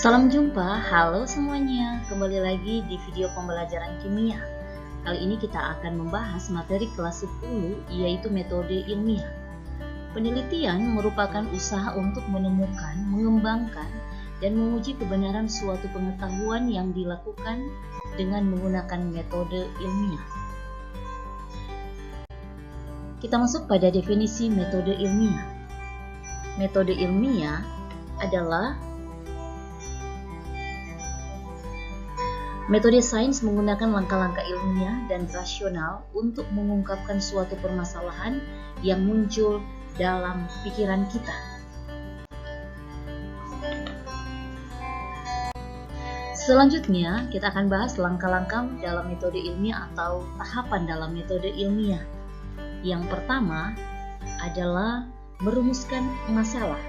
Salam jumpa, halo semuanya. Kembali lagi di video pembelajaran kimia. Kali ini kita akan membahas materi kelas 10, yaitu metode ilmiah. Penelitian merupakan usaha untuk menemukan, mengembangkan, dan menguji kebenaran suatu pengetahuan yang dilakukan dengan menggunakan metode ilmiah. Kita masuk pada definisi metode ilmiah. Metode ilmiah adalah metode sains menggunakan langkah-langkah ilmiah dan rasional untuk mengungkapkan suatu permasalahan yang muncul dalam pikiran kita. Selanjutnya, kita akan bahas langkah-langkah dalam metode ilmiah atau tahapan dalam metode ilmiah. Yang pertama adalah merumuskan masalah.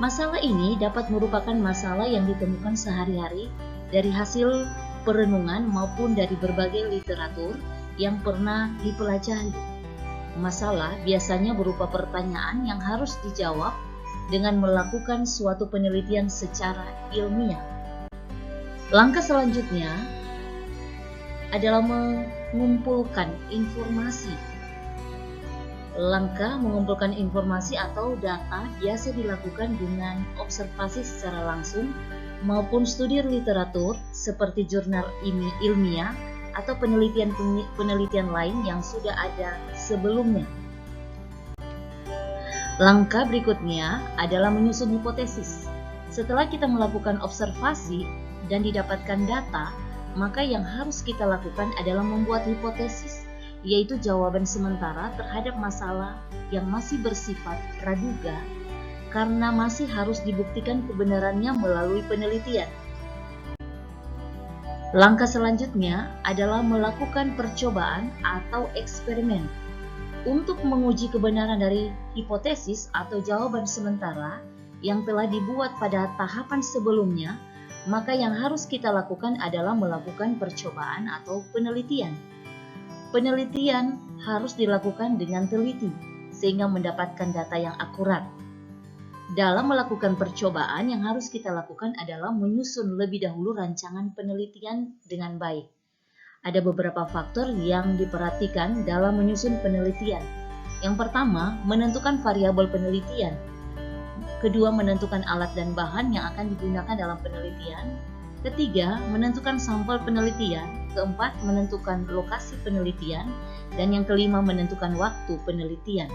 Masalah ini dapat merupakan masalah yang ditemukan sehari-hari dari hasil perenungan maupun dari berbagai literatur yang pernah dipelajari. Masalah biasanya berupa pertanyaan yang harus dijawab dengan melakukan suatu penelitian secara ilmiah. Langkah selanjutnya adalah mengumpulkan informasi. Langkah mengumpulkan informasi atau data biasa dilakukan dengan observasi secara langsung maupun studi literatur seperti jurnal ilmiah atau penelitian lain yang sudah ada sebelumnya. Langkah berikutnya adalah menyusun hipotesis. Setelah kita melakukan observasi dan didapatkan data, maka yang harus kita lakukan adalah membuat hipotesis, yaitu jawaban sementara terhadap masalah yang masih bersifat praduga karena masih harus dibuktikan kebenarannya melalui penelitian. Langkah selanjutnya adalah melakukan percobaan atau eksperimen. Untuk menguji kebenaran dari hipotesis atau jawaban sementara yang telah dibuat pada tahapan sebelumnya, maka yang harus kita lakukan adalah melakukan percobaan atau penelitian. Penelitian harus dilakukan dengan teliti sehingga mendapatkan data yang akurat. Dalam melakukan percobaan, yang harus kita lakukan adalah menyusun lebih dahulu rancangan penelitian dengan baik. Ada beberapa faktor yang diperhatikan dalam menyusun penelitian. Yang pertama, menentukan variabel penelitian. Kedua, menentukan alat dan bahan yang akan digunakan dalam penelitian. Ketiga, menentukan sampel penelitian. Keempat, menentukan lokasi penelitian. Dan yang kelima, menentukan waktu penelitian.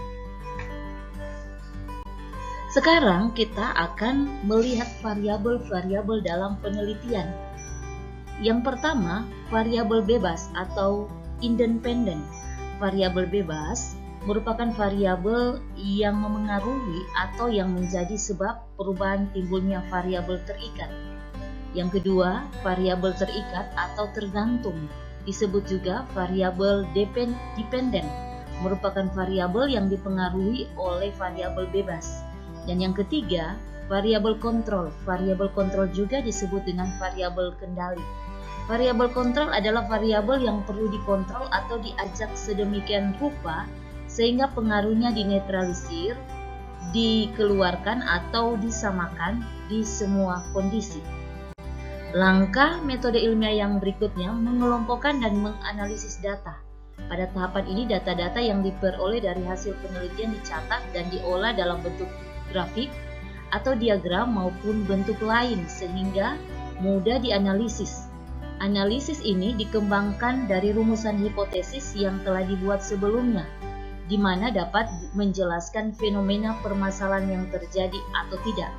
Sekarang kita akan melihat variabel-variabel dalam penelitian. Yang pertama, variabel bebas atau independen. Variabel bebas merupakan variabel yang memengaruhi atau yang menjadi sebab perubahan timbulnya variabel terikat. Yang kedua, variabel terikat atau tergantung, disebut juga variabel dependen, merupakan variabel yang dipengaruhi oleh variabel bebas. Dan yang ketiga, variabel kontrol. Variabel kontrol juga disebut dengan variabel kendali. Variabel kontrol adalah variabel yang perlu dikontrol atau diajak sedemikian rupa sehingga pengaruhnya dinetralisir, dikeluarkan atau disamakan di semua kondisi. Langkah metode ilmiah yang berikutnya mengelompokkan dan menganalisis data. Pada tahapan ini data-data yang diperoleh dari hasil penelitian dicatat dan diolah dalam bentuk grafik atau diagram maupun bentuk lain sehingga mudah dianalisis. Analisis ini dikembangkan dari rumusan hipotesis yang telah dibuat sebelumnya, di mana dapat menjelaskan fenomena permasalahan yang terjadi atau tidak.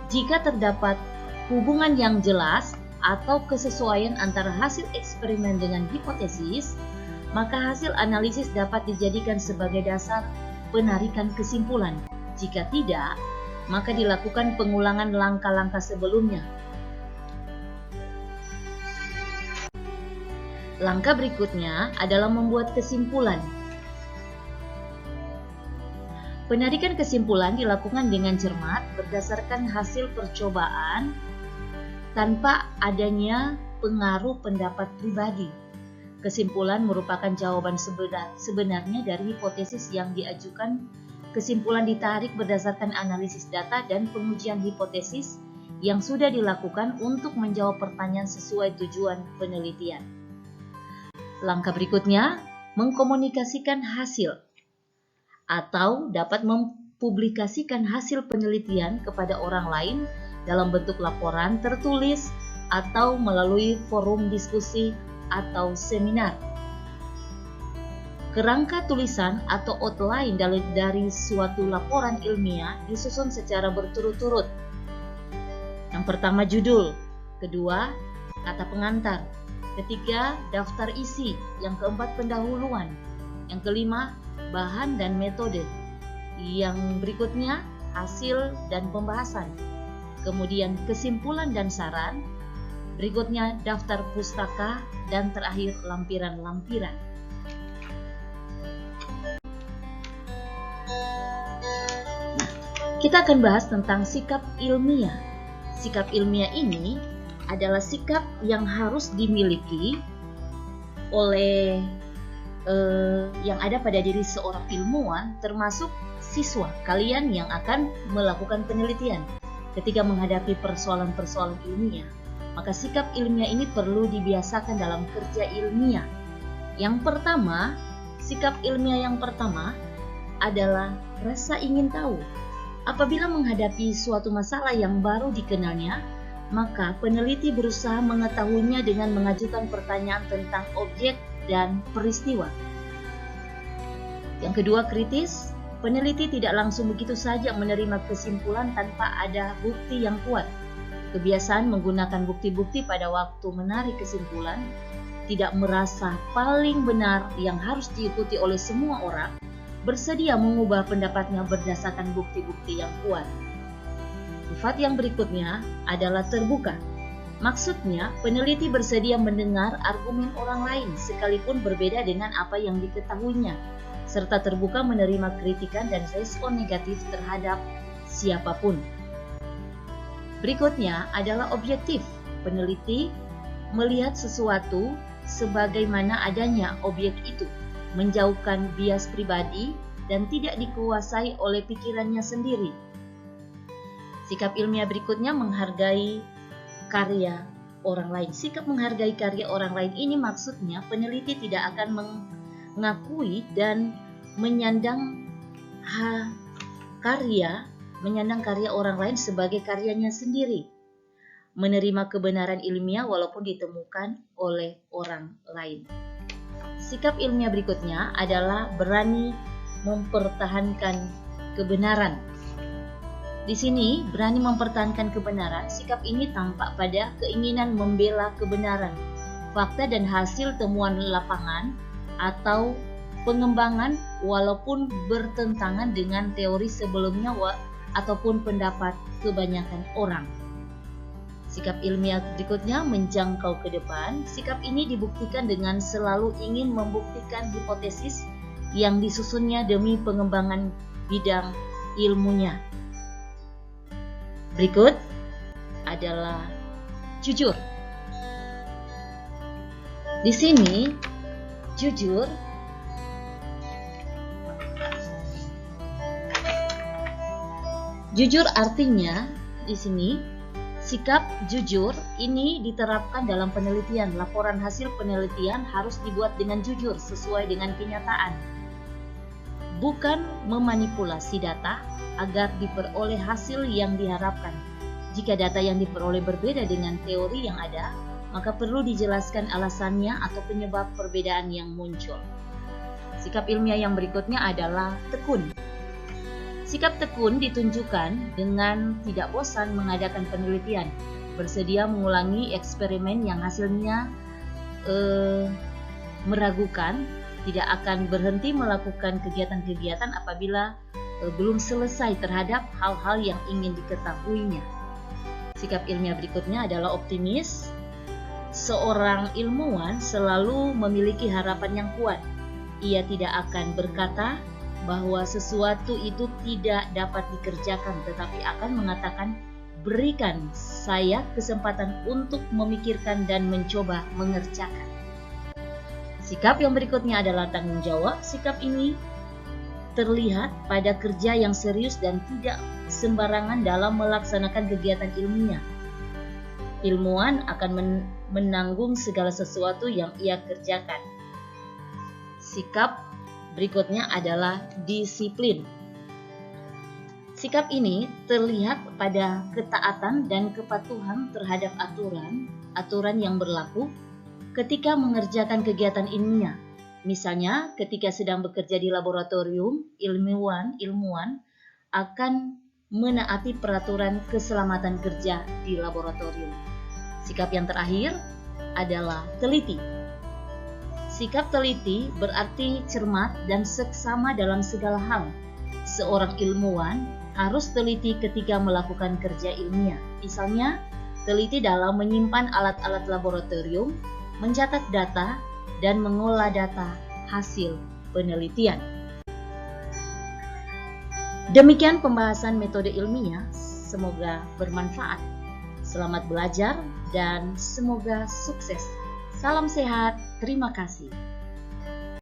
Jika terdapat hubungan yang jelas atau kesesuaian antara hasil eksperimen dengan hipotesis, maka hasil analisis dapat dijadikan sebagai dasar penarikan kesimpulan. Jika tidak, maka dilakukan pengulangan langkah-langkah sebelumnya. Langkah berikutnya adalah membuat kesimpulan. Penarikan kesimpulan dilakukan dengan cermat berdasarkan hasil percobaan tanpa adanya pengaruh pendapat pribadi. Kesimpulan merupakan jawaban sebenarnya dari hipotesis yang diajukan. Kesimpulan ditarik berdasarkan analisis data dan pengujian hipotesis yang sudah dilakukan untuk menjawab pertanyaan sesuai tujuan penelitian. Langkah berikutnya, mengkomunikasikan hasil atau dapat mempublikasikan hasil penelitian kepada orang lain dalam bentuk laporan tertulis atau melalui forum diskusi atau seminar. Kerangka tulisan atau outline dari suatu laporan ilmiah disusun secara berturut-turut. Yang pertama judul, kedua kata pengantar, ketiga daftar isi, yang keempat pendahuluan, yang kelima bahan dan metode, yang berikutnya hasil dan pembahasan, kemudian kesimpulan dan saran, berikutnya daftar pustaka, dan terakhir lampiran-lampiran. Kita akan bahas tentang sikap ilmiah. Sikap ilmiah ini adalah sikap yang harus dimiliki oleh yang ada pada diri seorang ilmuwan, termasuk siswa kalian yang akan melakukan penelitian. Ketika menghadapi persoalan-persoalan ilmiah, maka sikap ilmiah ini perlu dibiasakan dalam kerja ilmiah. Yang pertama, sikap ilmiah yang pertama adalah rasa ingin tahu. Apabila menghadapi suatu masalah yang baru dikenalnya, maka peneliti berusaha mengetahuinya dengan mengajukan pertanyaan tentang objek dan peristiwa. Yang kedua, kritis. Peneliti tidak langsung begitu saja menerima kesimpulan tanpa ada bukti yang kuat. Kebiasaan menggunakan bukti-bukti pada waktu menarik kesimpulan, tidak merasa paling benar yang harus diikuti oleh semua orang, bersedia mengubah pendapatnya berdasarkan bukti-bukti yang kuat. Sifat yang berikutnya adalah terbuka. Maksudnya, peneliti bersedia mendengar argumen orang lain sekalipun berbeda dengan apa yang diketahuinya, serta terbuka menerima kritikan dan respon negatif terhadap siapapun. Berikutnya adalah objektif. Peneliti melihat sesuatu sebagaimana adanya objek itu, menjauhkan bias pribadi dan tidak dikuasai oleh pikirannya sendiri. Sikap ilmiah berikutnya menghargai karya orang lain. Sikap menghargai karya orang lain ini maksudnya peneliti tidak akan mengakui dan menyandang karya orang lain sebagai karyanya sendiri. Menerima kebenaran ilmiah walaupun ditemukan oleh orang lain. Sikap ilmiah berikutnya adalah berani mempertahankan kebenaran. Di sini, berani mempertahankan kebenaran, sikap ini tampak pada keinginan membela kebenaran, fakta dan hasil temuan lapangan atau pengembangan walaupun bertentangan dengan teori sebelumnya ataupun pendapat kebanyakan orang. Sikap ilmiah berikutnya menjangkau ke depan. Sikap ini dibuktikan dengan selalu ingin membuktikan hipotesis yang disusunnya demi pengembangan bidang ilmunya. Berikut adalah jujur. Di sini, jujur artinya di sini sikap jujur ini diterapkan dalam penelitian. Laporan hasil penelitian harus dibuat dengan jujur sesuai dengan kenyataan. Bukan memanipulasi data agar diperoleh hasil yang diharapkan. Jika data yang diperoleh berbeda dengan teori yang ada, maka perlu dijelaskan alasannya atau penyebab perbedaan yang muncul. Sikap ilmiah yang berikutnya adalah tekun. Sikap tekun ditunjukkan dengan tidak bosan mengadakan penelitian, bersedia mengulangi eksperimen yang hasilnya meragukan, tidak akan berhenti melakukan kegiatan-kegiatan apabila belum selesai terhadap hal-hal yang ingin diketahuinya. Sikap ilmiah berikutnya adalah optimis. Seorang ilmuwan selalu memiliki harapan yang kuat. Ia tidak akan berkata bahwa sesuatu itu tidak dapat dikerjakan, tetapi akan mengatakan, berikan saya kesempatan untuk memikirkan dan mencoba mengerjakan. Sikap yang berikutnya adalah tanggung jawab. Sikap ini terlihat pada kerja yang serius dan tidak sembarangan dalam melaksanakan kegiatan ilmiah. Ilmuwan akan menanggung segala sesuatu yang ia kerjakan. Sikap berikutnya adalah disiplin. Sikap ini terlihat pada ketaatan dan kepatuhan terhadap aturan yang berlaku ketika mengerjakan kegiatan ilmiah. Misalnya, ketika sedang bekerja di laboratorium, ilmuwan akan menaati peraturan keselamatan kerja di laboratorium. Sikap yang terakhir adalah teliti. Sikap teliti berarti cermat dan seksama dalam segala hal. Seorang ilmuwan harus teliti ketika melakukan kerja ilmiah. Misalnya, teliti dalam menyimpan alat-alat laboratorium, mencatat data, dan mengolah data hasil penelitian. Demikian pembahasan metode ilmiah, semoga bermanfaat. Selamat belajar dan semoga sukses. Salam sehat, terima kasih.